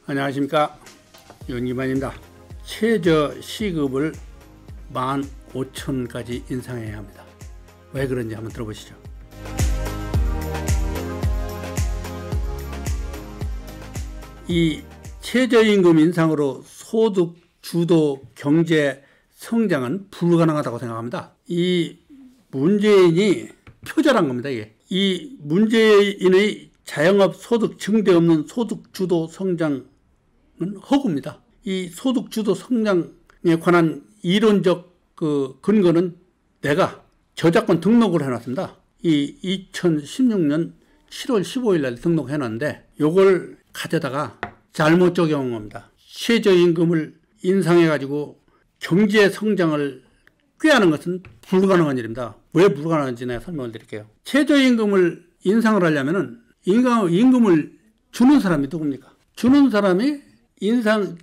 안녕하십니까, 윤기만입니다. 최저 시급을 15,000원까지 인상해야 합니다. 왜 그런지 한번 들어보시죠. 이 최저임금 인상으로 소득 주도 경제 성장은 불가능하다고 생각합니다. 이 문재인이 표절한 겁니다. 이게. 이 문재인의 자영업 소득 증대 없는 소득 주도 성장은 허구입니다. 이 소득 주도 성장에 관한 이론적 근거는 내가 저작권 등록을 해놨습니다. 이 2016년 7월 15일 날 등록해놨는데 요걸 가져다가 잘못 적용한 겁니다. 최저임금을 인상해가지고 경제 성장을 꾀하는 것은 불가능한 일입니다. 왜 불가능한지 내가 설명을 드릴게요. 최저임금을 인상을 하려면은 임금을 주는 사람이 누굽니까? 주는 사람이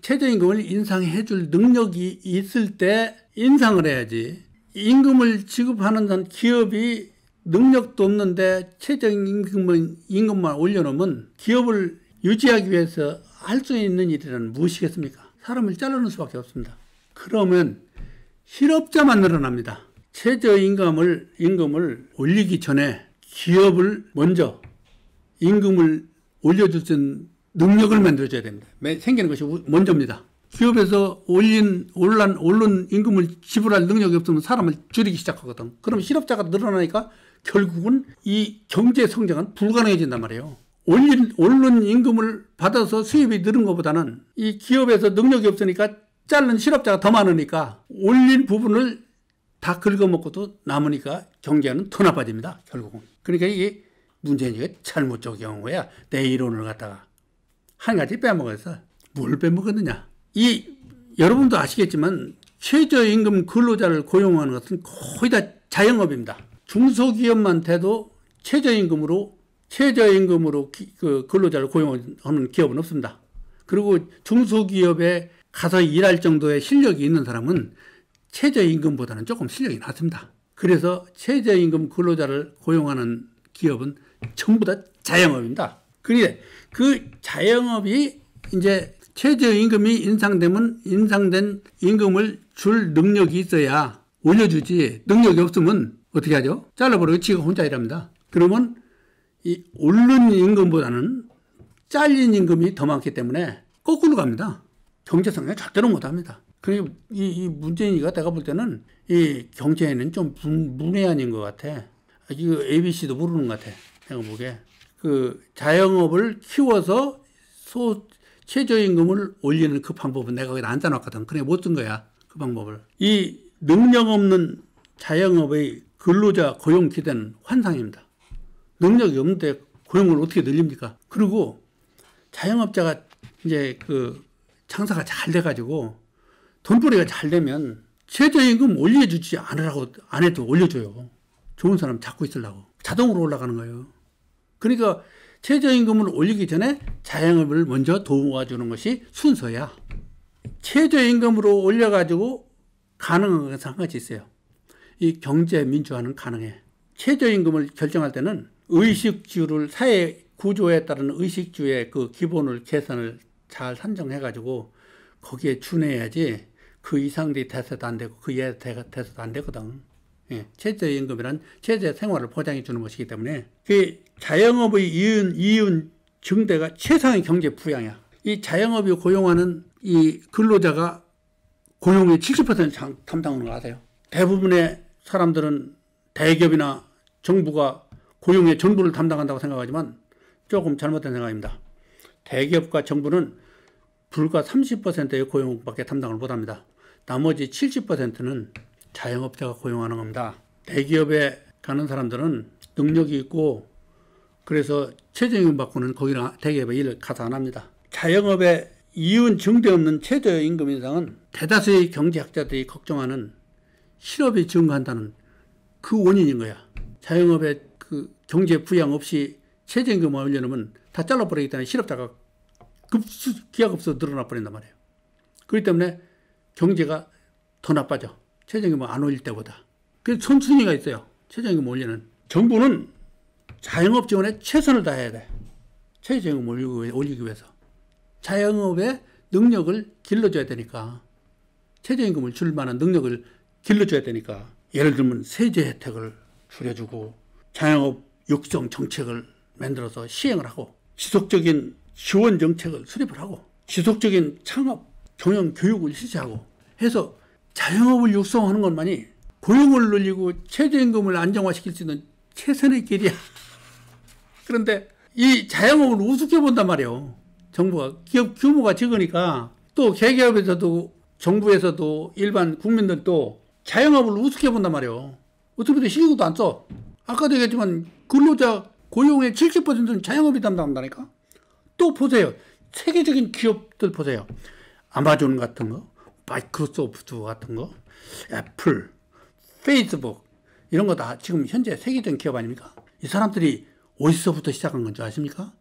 최저임금을 인상해 줄 능력이 있을 때 인상을 해야지. 임금을 지급하는 기업이 능력도 없는데 최저임금만 올려놓으면 기업을 유지하기 위해서 할 수 있는 일이란 무엇이겠습니까? 사람을 자르는 수밖에 없습니다. 그러면 실업자만 늘어납니다. 최저임금을 올리기 전에 기업을 먼저 임금을 올려줄 수 있는 능력을 만들어줘야 됩니다. 생기는 것이 먼저입니다. 기업에서 오른 임금을 지불할 능력이 없으면 사람을 줄이기 시작하거든. 그럼 실업자가 늘어나니까 결국은 이 경제 성장은 불가능해진단 말이에요. 오른 임금을 받아서 수입이 늘은 것보다는 이 기업에서 능력이 없으니까 자른 실업자가 더 많으니까 올린 부분을 다 긁어먹고도 남으니까 경제는 더 나빠집니다. 결국은. 그러니까 이게 문재인이가 잘못 적용한 거야. 내 이론을 갖다가 한 가지 빼먹었어. 뭘 빼먹었느냐? 여러분도 아시겠지만 최저임금 근로자를 고용하는 것은 거의 다 자영업입니다. 중소기업만 돼도 최저임금으로 근로자를 고용하는 기업은 없습니다. 그리고 중소기업에 가서 일할 정도의 실력이 있는 사람은 최저임금보다는 조금 실력이 낮습니다. 그래서 최저임금 근로자를 고용하는 기업은 전부 다 자영업입니다. 그런데 그 자영업이 이제 최저임금이 인상된 임금을 줄 능력이 있어야 올려주지, 능력이 없으면 어떻게 하죠? 잘라버리고 지가 혼자 일합니다. 그러면 이 오른 임금보다는 잘린 임금이 더 많기 때문에 거꾸로 갑니다. 경제성장 절대로 못합니다. 그리고 이 문재인이가 내가 볼 때는 이 경제에는 좀 문외한인 것 같아. 이거 ABC도 모르는 것 같아. 내가 보기에. 자영업을 키워서 최저임금을 올리는 그 방법은 내가 거기다 안 짜놨거든. 그래 못 쓴 거야. 그 방법을. 이 능력 없는 자영업의 근로자 고용 기대는 환상입니다. 능력이 없는데 고용을 어떻게 늘립니까? 그리고 자영업자가 이제 장사가 잘 돼가지고 돈벌이가 잘 되면 최저임금 올려주지 안 해도 올려줘요. 좋은 사람 잡고 있으려고. 자동으로 올라가는 거예요. 그러니까 최저임금을 올리기 전에 자영업을 먼저 도와주는 것이 순서야. 최저임금으로 올려가지고 가능한 것은 한 가지 있어요. 이 경제 민주화는 가능해. 최저임금을 결정할 때는 의식주를 사회 구조에 따른 의식주의 기본을 계산을 잘 산정해가지고 거기에 준해야지 그 이상이 돼서도 안 되고 그 이하 돼서도 안 되거든. 예, 최저임금이란 최저 생활을 보장해 주는 것이기 때문에 그 자영업의 이윤 증대가 최상의 경제 부양이야. 이 자영업이 고용하는 이 근로자가 고용의 70% 담당하는 거 아세요? 대부분의 사람들은 대기업이나 정부가 고용의 전부를 담당한다고 생각하지만 조금 잘못된 생각입니다. 대기업과 정부는 불과 30%의 고용밖에 담당을 못합니다. 나머지 70%는 자영업자가 고용하는 겁니다. 대기업에 가는 사람들은 능력이 있고 그래서 최저임금 받고는 거기나 대기업에 일을 가서 안 합니다. 자영업에 이윤 증대 없는 최저임금 인상은 대다수의 경제학자들이 걱정하는 실업이 증가한다는 그 원인인 거야. 자영업에 경제 부양 없이 최저임금을 올려놓으면 다 잘라버리기 때문에 실업자가 기하급수로 늘어나 버린단 말이에요. 그렇기 때문에 경제가 더 나빠져. 최저임금을 안 올릴 때보다. 그래서 선순위가 있어요. 최저임금 올리는. 정부는 자영업 지원에 최선을 다해야 돼. 최저임금 올리기 위해서. 자영업의 능력을 길러줘야 되니까. 최저임금을 줄 만한 능력을 길러줘야 되니까. 예를 들면 세제 혜택을 줄여주고 자영업 육성 정책을 만들어서 시행을 하고 지속적인 지원 정책을 수립을 하고 지속적인 창업 경영 교육을 실시하고 해서 자영업을 육성하는 것만이 고용을 늘리고 최저임금을 안정화시킬 수 있는 최선의 길이야. 그런데 이 자영업을 우습게 본단 말이에요. 정부가. 기업 규모가 적으니까 또 개개업에서도 정부에서도 일반 국민들도 자영업을 우습게 본단 말이에요. 어떻게 보면 신경도 안 써. 아까도 얘기했지만 근로자 고용의 70%는 자영업이 담당한다니까. 또 보세요. 세계적인 기업들 보세요. 아마존 같은 거, 마이크로소프트 같은 거, 애플, 페이스북 이런 거 다 지금 현재 세계적인 기업 아닙니까? 이 사람들이 어디서부터 시작한 건지 아십니까?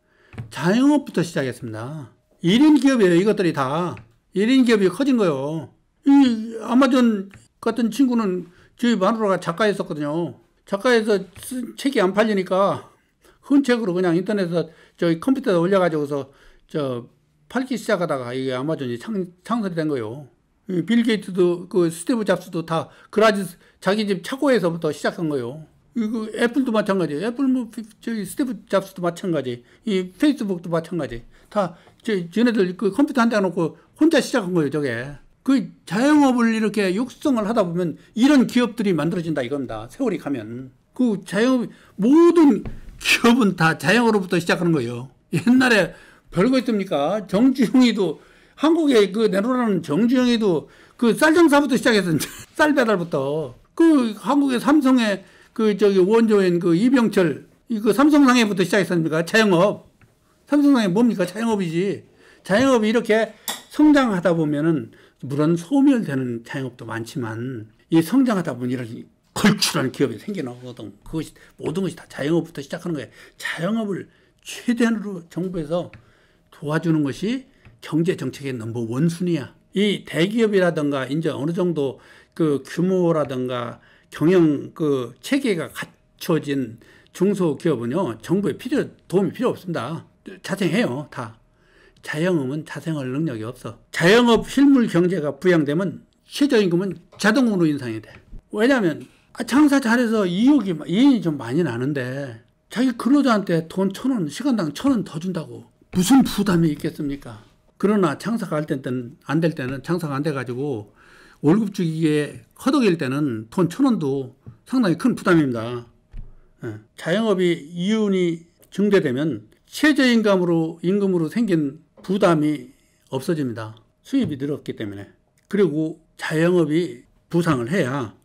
자영업부터 시작했습니다. 1인 기업이에요. 이것들이 다 1인 기업이 커진 거예요. 이 아마존 같은 친구는 저희 마누라가 작가였었거든요. 작가에서 쓴 책이 안 팔리니까 흔책으로 그냥 인터넷에서 저희 컴퓨터에 올려가지고서 팔기 시작하다가 이게 아마존이 창설이 된 거예요. 빌 게이츠도 그 스티브 잡스도 다 그라지 자기 집 차고에서부터 시작한 거예요. 이거 애플도 마찬가지예요. 애플 저희 스티브 잡스도 마찬가지. 이 페이스북도 마찬가지. 다 쟤네들 그 컴퓨터 한 대 놓고 혼자 시작한 거예요. 저게. 그 자영업을 이렇게 육성을 하다 보면 이런 기업들이 만들어진다 이겁니다. 세월이 가면. 그 자영업 모든 기업은 다 자영업으로부터 시작하는 거예요. 옛날에 별거 있습니까? 정주영이도 한국에 그 내놓으라는 정주영이도 그 쌀장사부터 시작했어요. 쌀 배달부터. 그 한국의 삼성의 그 원조인 그 이병철 그 삼성상해부터 시작했습니까? 자영업. 삼성상해 뭡니까? 자영업이지. 자영업이 이렇게 성장하다 보면은 물론 소멸되는 자영업도 많지만 이 성장하다 보면 이런 걸출한 기업이 생겨나거든. 그것이 모든 것이 다 자영업부터 시작하는 거예요. 자영업을 최대한으로 정부에서 도와주는 것이 경제 정책의 넘버 원순위야. 이 대기업이라든가 이제 어느 정도 그 규모라든가 경영 그 체계가 갖춰진 중소기업은요 정부의 도움이 필요 없습니다. 자생해요 다. 자영업은 자생할 능력이 없어. 자영업 실물 경제가 부양되면 최저임금은 자동으로 인상이 돼. 왜냐하면 장사 잘해서 이익이 좀 많이 나는데 자기 근로자한테 돈 1,000원, 시간당 1,000원 더 준다고 무슨 부담이 있겠습니까? 그러나 장사가 안 될 때는 장사가 안 돼가지고 월급 주기에 허덕일 때는 돈 1,000원도 상당히 큰 부담입니다. 자영업이 이윤이 증대되면 임금으로 생긴 부담이 없어집니다. 수입이 늘었기 때문에. 그리고 자영업이 부상을 해야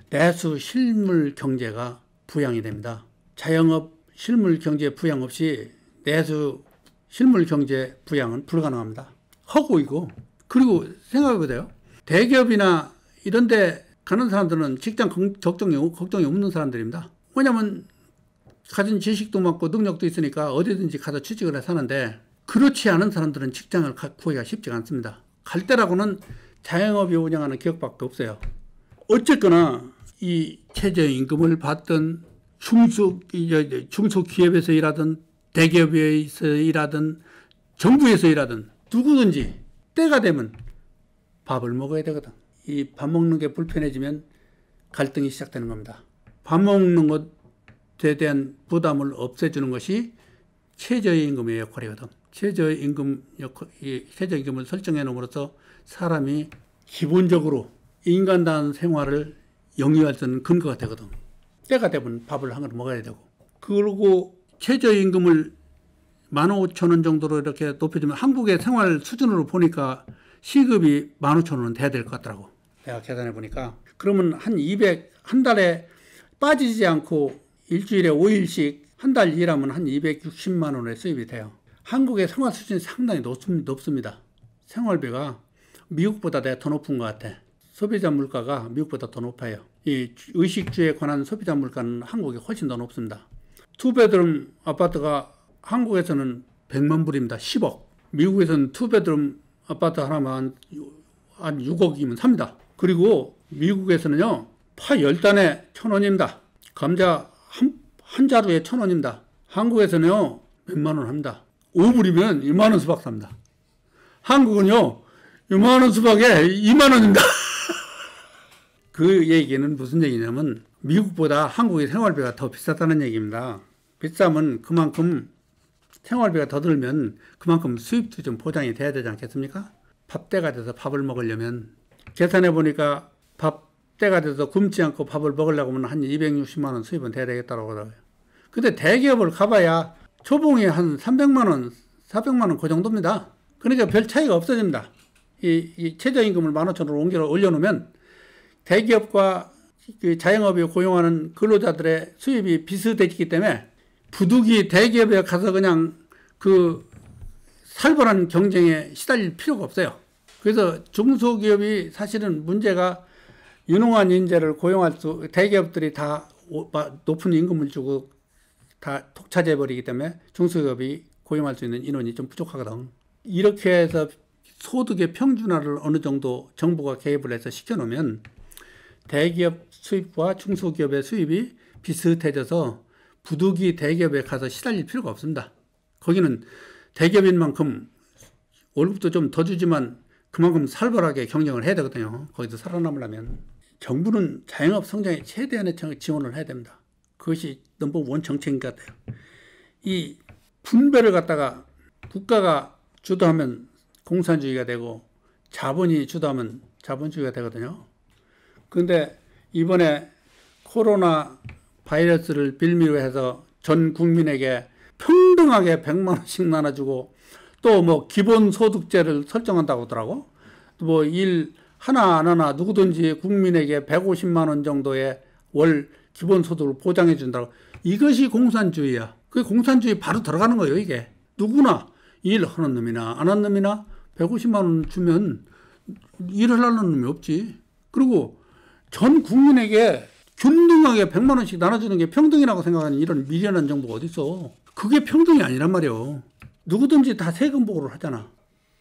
내수 실물 경제가 부양이 됩니다. 자영업 실물 경제 부양 없이 내수 실물 경제 부양은 불가능합니다. 허구이고. 그리고 생각해 보세요. 대기업이나 이런 데 가는 사람들은 직장 걱정이 없는 사람들입니다. 왜냐하면 가진 지식도 많고 능력도 있으니까 어디든지 가서 취직을 해서 사는데 그렇지 않은 사람들은 직장을 구하기가 쉽지가 않습니다. 갈 때라고는 자영업이 운영하는 기업밖에 없어요. 어쨌거나 이 최저임금을 받던 중소기업에서 일하든 대기업에서 일하든 정부에서 일하든 누구든지 때가 되면 밥을 먹어야 되거든. 이 밥 먹는 게 불편해지면 갈등이 시작되는 겁니다. 밥 먹는 것에 대한 부담을 없애주는 것이 최저임금의 역할이거든. 최저임금을 설정해 놓음으로써 사람이 기본적으로 인간다운 생활을 영위할 수 있는 근거가 되거든. 때가 되면 밥을 한 그릇 먹어야 되고. 그리고 최저임금을 15,000원 정도로 이렇게 높여주면 한국의 생활 수준으로 보니까 시급이 15,000원은 돼야 될 것 같더라고. 내가 계산해 보니까. 그러면 한 달에 빠지지 않고 일주일에 5일씩 한 달 일하면 한 260만 원의 수입이 돼요. 한국의 생활 수준이 상당히 높습니다. 생활비가 미국보다 내가 더 높은 것 같아. 소비자 물가가 미국보다 더 높아요. 이 의식주에 관한 소비자 물가는 한국이 훨씬 더 높습니다. 투베드룸 아파트가 한국에서는 100만 불입니다. 10억. 미국에서는 투베드룸 아파트 하나만 한 6억이면 삽니다. 그리고 미국에서는요, 파 10단에 1,000원입니다. 감자 한 자루에 1,000원입니다. 한국에서는요, 몇만 원 합니다. 5불이면 2만 원 수박 삽니다. 한국은요, 요만한 수박에 2만 원입니다. 그 얘기는 무슨 얘기냐면 미국보다 한국의 생활비가 더 비싸다는 얘기입니다. 비싸면 그만큼 생활비가 더 들면 그만큼 수입도 좀 보장이 돼야 되지 않겠습니까? 밥때가 돼서 밥을 먹으려면 계산해 보니까 밥때가 돼서 굶지 않고 밥을 먹으려고 하면 한 260만 원 수입은 돼야 되겠다고 그러더라고요. 근데 대기업을 가봐야 초봉이 한 300만 원, 400만 원 그 정도입니다. 그러니까 별 차이가 없어집니다. 이 최저임금을 15,000원으로 올려놓으면 대기업과 그 자영업이 고용하는 근로자들의 수입이 비슷해지기 때문에 부득이 대기업에 가서 그냥 그 살벌한 경쟁에 시달릴 필요가 없어요. 그래서 중소기업이 사실은 문제가 유능한 인재를 고용할 수, 대기업들이 다 높은 임금을 주고 다 독차지해 버리기 때문에 중소기업이 고용할 수 있는 인원이 좀 부족하거든. 이렇게 해서 소득의 평준화를 어느 정도 정부가 개입을 해서 시켜놓으면 대기업 수입과 중소기업의 수입이 비슷해져서 부득이 대기업에 가서 시달릴 필요가 없습니다. 거기는 대기업인 만큼 월급도 좀 더 주지만 그만큼 살벌하게 경쟁을 해야 되거든요. 거기서 살아남으려면. 정부는 자영업 성장에 최대한의 지원을 해야 됩니다. 그것이 넘버원 정책인 것 같아요. 이 분배를 갖다가 국가가 주도하면 공산주의가 되고 자본이 주도하면 자본주의가 되거든요. 그런데 이번에 코로나 바이러스를 빌미로 해서 전 국민에게 평등하게 100만 원씩 나눠주고 또 뭐 기본소득제를 설정한다고 하더라고. 뭐 일 하나 안 하나 누구든지 국민에게 150만 원 정도의 월 기본소득을 보장해 준다고. 이것이 공산주의야. 그게 공산주의 바로 들어가는 거예요, 이게. 누구나 일 하는 놈이나 안 하는 놈이나 150만 원 주면 일을 하는 놈이 없지. 그리고 전 국민에게 균등하게 100만 원씩 나눠주는 게 평등이라고 생각하는 이런 미련한 정부가 어딨어. 그게 평등이 아니란 말이에요. 누구든지 다 세금 보고를 하잖아.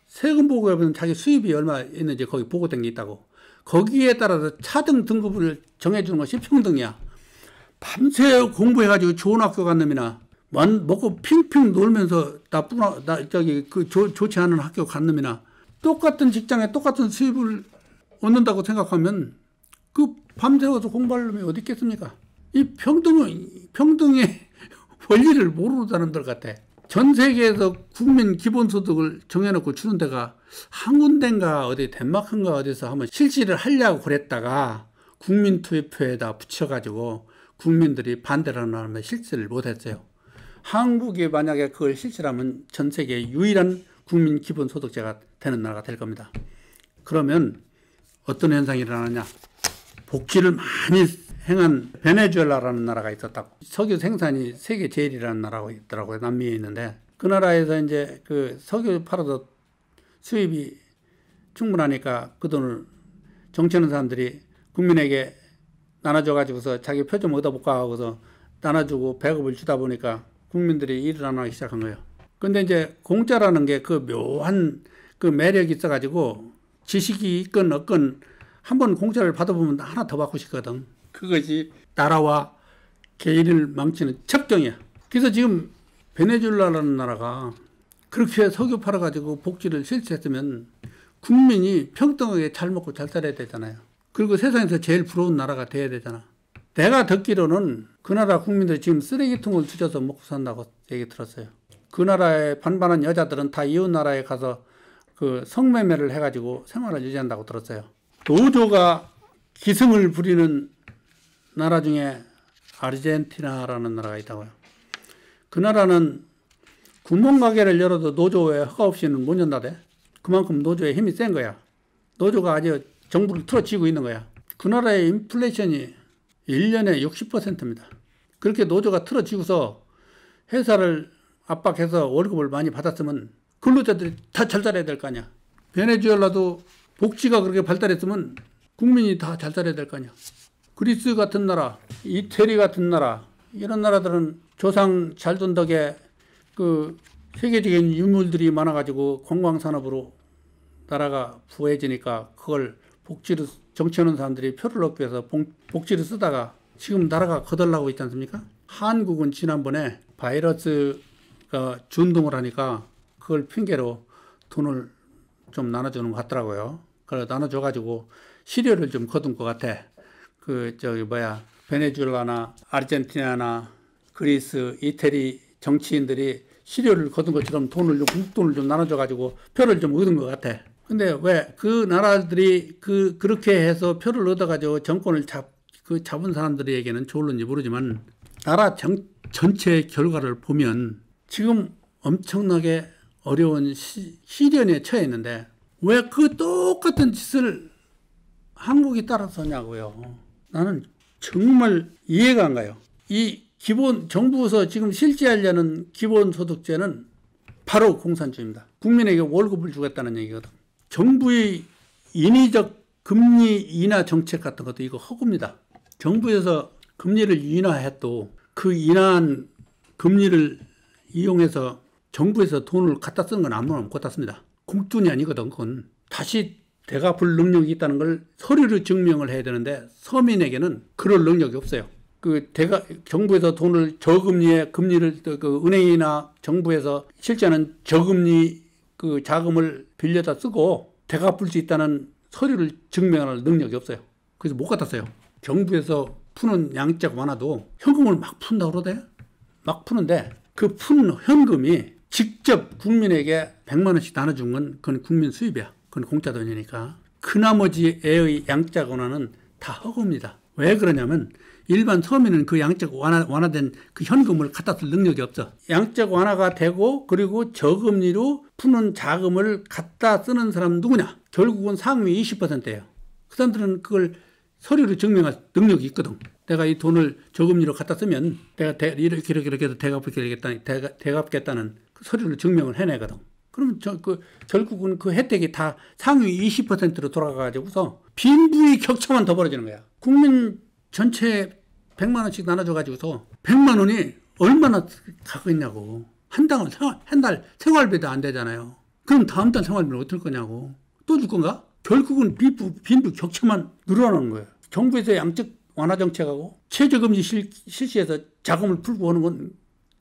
세금 보고하면 자기 수입이 얼마 있는지 거기 보고된 게 있다고. 거기에 따라서 차등 등급을 정해주는 것이 평등이야. 밤새 공부해가지고 좋은 학교 간 놈이나 먹고 핑핑 놀면서 좋지 않은 학교 간 놈이나 똑같은 직장에 똑같은 수입을 얻는다고 생각하면 그 밤새워서 공부할 놈이 어디 있겠습니까? 이 평등의 원리를 모르는 사람들 같아. 전 세계에서 국민 기본소득을 정해놓고 주는 데가 한 군데인가 어디 덴마크인가 어디서 한번 실시를 하려고 그랬다가 국민투표에다 붙여가지고 국민들이 반대를 하면 실시를 못했어요. 한국이 만약에 그걸 실시하면 전 세계 유일한 국민 기본소득제가 되는 나라가 될 겁니다. 그러면 어떤 현상이 일어나냐? 복지를 많이 행한 베네수엘라라는 나라가 있었다고. 석유 생산이 세계 제일이라는 나라가 있더라고요. 남미에 있는데 그 나라에서 이제 그 석유 팔아서 수입이 충분하니까 그 돈을 정치하는 사람들이 국민에게 나눠줘가지고서 자기 표 좀 얻어볼까 하고서 나눠주고 배급을 주다 보니까 국민들이 일을 안 하기 시작한 거예요. 근데 이제 공짜라는 게 그 묘한 그 매력이 있어가지고 지식이 있건 없건 한번 공짜를 받아보면 하나 더 받고 싶거든. 그것이 나라와 개인을 망치는 첩경이야. 그래서 지금 베네수엘라라는 나라가 그렇게 석유 팔아가지고 복지를 실시했으면 국민이 평등하게 잘 먹고 잘 살아야 되잖아요. 그리고 세상에서 제일 부러운 나라가 돼야 되잖아. 내가 듣기로는 그 나라 국민들이 지금 쓰레기통을 뒤져서 먹고 산다고 얘기 들었어요. 그 나라의 반반한 여자들은 다 이웃 나라에 가서 그 성매매를 해가지고 생활을 유지한다고 들었어요. 노조가 기승을 부리는 나라 중에 아르헨티나라는 나라가 있다고요. 그 나라는 구멍가게를 열어도 노조에 허가 없이는 못 연다대. 그만큼 노조의 힘이 센 거야. 노조가 아주 정부를 틀어쥐고 있는 거야. 그 나라의 인플레이션이 1년에 60%입니다. 그렇게 노조가 틀어쥐고서 회사를 압박해서 월급을 많이 받았으면 근로자들이 다 잘 살아야 될 거 아니야. 베네수엘라도 복지가 그렇게 발달했으면 국민이 다 잘 살아야 될 거 아니야. 그리스 같은 나라, 이태리 같은 나라, 이런 나라들은 조상 잘 둔 덕에 그 세계적인 유물들이 많아가지고 관광산업으로 나라가 부해지니까 그걸 복지로 정치하는 사람들이 표를 얻기 위해서 복지를 쓰다가 지금 나라가 거덜나고 있지 않습니까? 한국은 지난번에 바이러스가 준동을 하니까 그걸 핑계로 돈을 좀 나눠주는 것 같더라고요. 그래 나눠줘가지고 시료를 좀 거둔 것 같아. 베네수엘라나 아르헨티나나 그리스, 이태리 정치인들이 시료를 거둔 것처럼 국돈을 좀 나눠줘가지고 표를 좀 얻은 것 같아. 근데 왜 그 나라들이 그렇게 해서 표를 얻어가지고 정권을 잡은 사람들에게는 좋을는지 모르지만 나라 전체의 결과를 보면 지금 엄청나게 어려운 시련에 처해 있는데 왜 그 똑같은 짓을 한국이 따라서냐고요. 나는 정말 이해가 안 가요. 이 정부에서 지금 실시하려는 기본소득제는 바로 공산주의입니다. 국민에게 월급을 주겠다는 얘기거든. 정부의 인위적 금리 인하 정책 같은 것도 이거 허구입니다. 정부에서 금리를 인하해도 그 인하한 금리를 이용해서 정부에서 돈을 갖다 쓰는 건 아무나 못 갖다 씁니다. 공돈이 아니거든. 그건 다시 되갚을 능력이 있다는 걸 서류로 증명을 해야 되는데 서민에게는 그럴 능력이 없어요. 정부에서 돈을 저금리에 금리를 은행이나 정부에서 실제는 저금리 자금을 빌려다 쓰고 되갚을 수 있다는 서류를 증명할 능력이 없어요. 그래서 못 갖다 써요. 정부에서 푸는 양적 완화도 현금을 막 푼다고 그러대. 막 푸는데 그 푼 현금이 직접 국민에게 100만 원씩 나눠준 건 그건 국민 수입이야. 그건 공짜 돈이니까. 그 나머지의 양적 완화는 다 허구입니다. 왜 그러냐면 일반 서민은 그 양적 완화된 그 현금을 갖다 쓸 능력이 없어. 양적 완화가 되고 그리고 저금리로 푸는 자금을 갖다 쓰는 사람은 누구냐? 결국은 상위 20%예요. 그 사람들은 그걸 서류로 증명할 능력이 있거든. 내가 이 돈을 저금리로 갖다 쓰면 내가 이렇게 해서 대갚겠다는 그 서류를 증명을 해내거든. 그러면 결국은 그 혜택이 다 상위 20%로 돌아가가지고서 빈부의 격차만 더 벌어지는 거야. 국민 전체 100만 원씩 나눠줘가지고서 100만 원이 얼마나 갖고 있냐고. 한 달 생활비도 안 되잖아요. 그럼 다음 달 생활비는 어떨 거냐고. 또 줄 건가? 결국은 빈부 격차만 늘어나는 거예요. 정부에서 양적 완화 정책하고 최저금리 실시해서 자금을 풀고 하는 건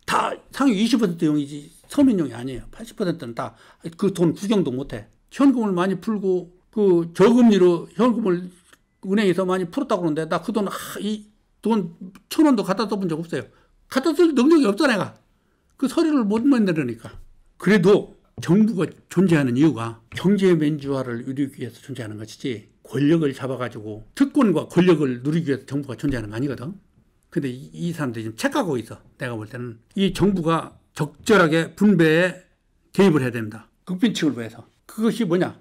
다 상위 20% 용이지 서민용이 아니에요. 80%는 다 그 돈 구경도 못해. 현금을 많이 풀고 그 저금리로 현금을 은행에서 많이 풀었다고 그러는데 나 그 돈 돈 1,000원도 갖다 써본 적 없어요. 갖다 쓸 능력이 없어 내가. 그 서류를 못 만들으니까. 그래도 정부가 존재하는 이유가 경제 민주화를 이루기 위해서 존재하는 것이지 권력을 잡아가지고 특권과 권력을 누리기 위해서 정부가 존재하는 거 아니거든. 근데 이 사람들이 지금 착각하고 있어. 내가 볼 때는 이 정부가 적절하게 분배에 개입을 해야 됩니다. 극빈칙을 위해서. 그것이 뭐냐?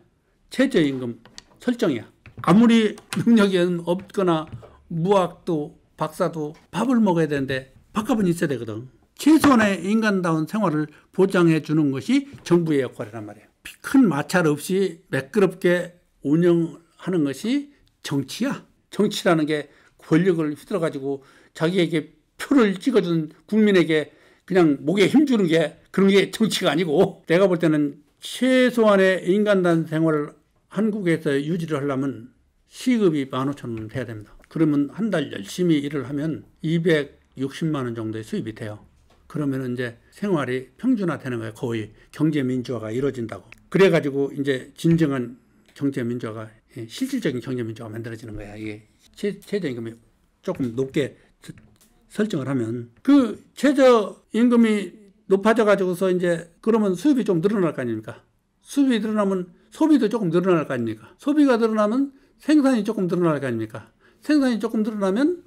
최저임금 설정이야. 아무리 능력이 없거나 무학도 박사도 밥을 먹어야 되는데 밥값은 있어야 되거든. 최소한의 인간다운 생활을 보장해 주는 것이 정부의 역할이란 말이에요. 큰 마찰 없이 매끄럽게 운영하는 것이 정치야. 정치라는 게 권력을 휘둘러가지고 자기에게 표를 찍어준 국민에게 그냥 목에 힘주는 게 그런 게 정치가 아니고 내가 볼 때는 최소한의 인간다운 생활을 한국에서 유지를 하려면 시급이 15,000원 돼야 됩니다. 그러면 한 달 열심히 일을 하면 260만 원 정도의 수입이 돼요. 그러면 이제 생활이 평준화되는 거예요. 거의 경제 민주화가 이루어진다고. 그래가지고 이제 진정한 경제 민주화가 실질적인 경제 민주화가 만들어지는 거야. 이게 최저임금이 조금 높게 설정을 하면 그 최저임금이 높아져 가지고서 이제 그러면 수입이 좀 늘어날 거 아닙니까? 수입이 늘어나면 소비도 조금 늘어날 거 아닙니까? 소비가 늘어나면 생산이 조금 늘어날 거 아닙니까? 생산이 조금 늘어나면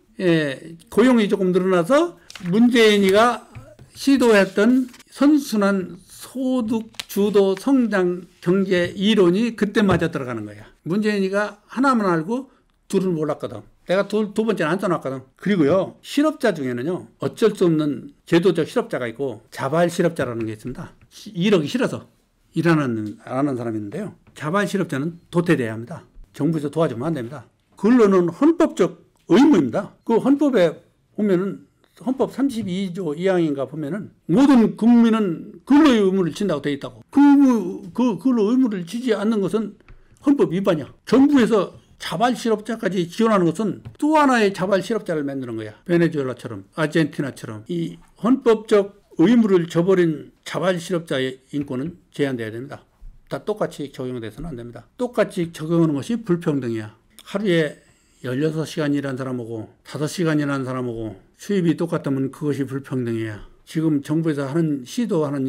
고용이 조금 늘어나서 문재인이가 시도했던 선순환 소득 주도 성장 경제 이론이 그때 맞아 들어가는 거야. 문재인이가 하나만 알고 둘을 몰랐거든. 내가 두 번째는 안 써놨거든. 그리고요, 실업자 중에는요, 어쩔 수 없는 제도적 실업자가 있고, 자발 실업자라는 게 있습니다. 일하기 싫어서 안 하는 사람이 있는데요. 자발 실업자는 도태돼야 합니다. 정부에서 도와주면 안 됩니다. 근로는 헌법적 의무입니다. 그 헌법에 보면은, 헌법 32조 2항인가 보면은, 모든 국민은 근로의 의무를 진다고 되어 있다고. 그 근로 의무를 지지 않는 것은 헌법 위반이야. 정부에서 자발 실업자까지 지원하는 것은 또 하나의 자발 실업자를 만드는 거야. 베네수엘라처럼 아르헨티나처럼 이 헌법적 의무를 저버린 자발 실업자의 인권은 제한돼야 됩니다. 다 똑같이 적용돼서는 안 됩니다. 똑같이 적용하는 것이 불평등이야. 하루에 16시간 일하는 사람하고 5시간 일하는 사람하고 수입이 똑같다면 그것이 불평등이야. 지금 정부에서 시도하는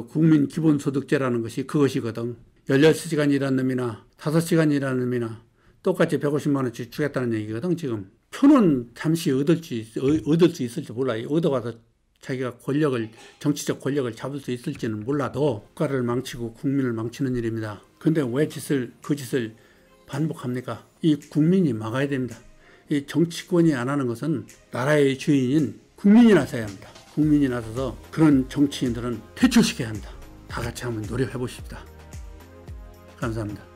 국민 기본소득제라는 것이 그것이거든. 16시간 일하는 놈이나 5시간 일하는 놈이나 똑같이 150만 원씩 주겠다는 얘기거든. 지금 표는 잠시 얻을 수 있을지 몰라요. 얻어가서 자기가 정치적 권력을 잡을 수 있을지는 몰라도 국가를 망치고 국민을 망치는 일입니다. 근데 왜 그 짓을 반복합니까? 이 국민이 막아야 됩니다. 이 정치권이 안 하는 것은 나라의 주인인 국민이 나서야 합니다. 국민이 나서서 그런 정치인들은 퇴출시켜야 합니다. 다 같이 한번 노력해 보십시다. 감사합니다.